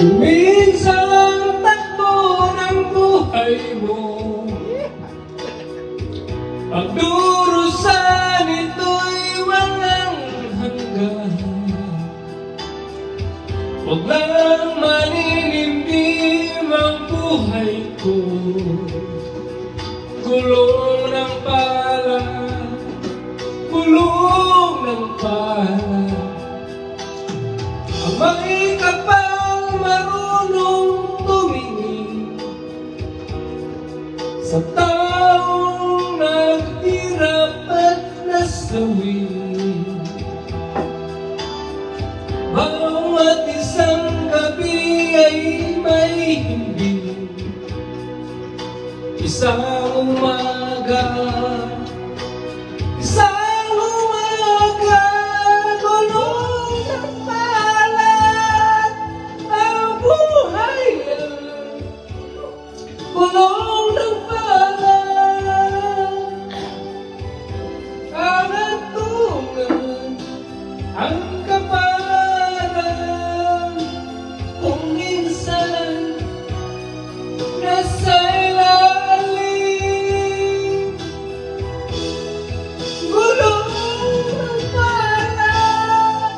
Minsan takbo ng buhay mo, pagdurusan ito'y walang hanggan. Huwag lang manilimlim ang buhay ko, gulong ng pala, gulong ng pala. Ang may kapal marunong tumingin sa taong naghirap at nasawi. Bawat isang gabi ay may himbing, isang umaga, isang umaga, gulong ng palad ang buhay, gulong ng palad ang hantungan, ang kapalaran kung minsan nasa ilalim. Gulong ng palad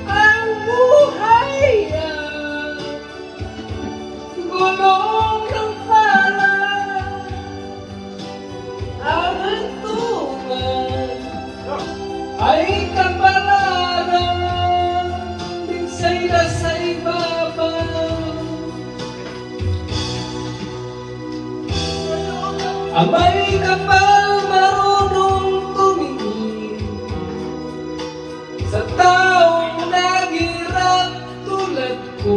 ang buhay, gulong ng palad ang hantungan, ay kapalaran minsa'y nasa ibabaw. Ang may kapal marunong tumingin sa taong naghirap tulad ko.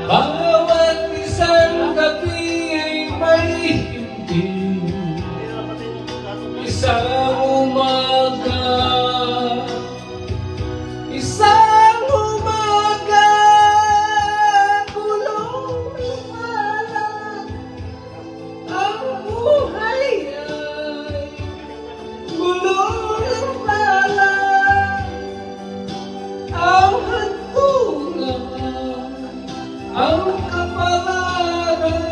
Bawat isang gabi ay may himbing, isang umaga, isang umaga, gulong ng palad ang buhay, gulong ng palad ang hantungan, ang kapalaran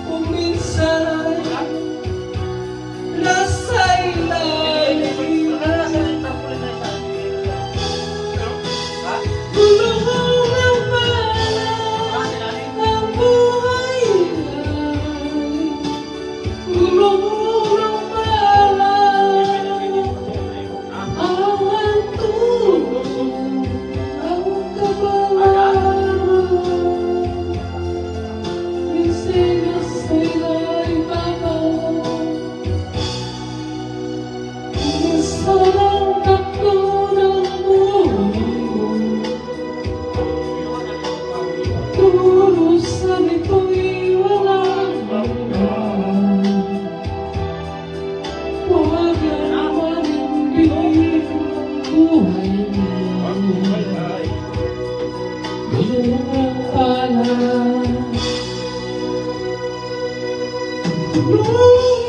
kung minsan nasa ilalim. Gulong ng palad ang buhay, gulong ng palad ang hantungan, ang kapalaran minsa'y nasa ibabaw. Minsan ang takbo ng buhay mo, turusan ito'y walang hanggan. Huwag lang manilimlim ang buhay mo, gulong ng palad, gulong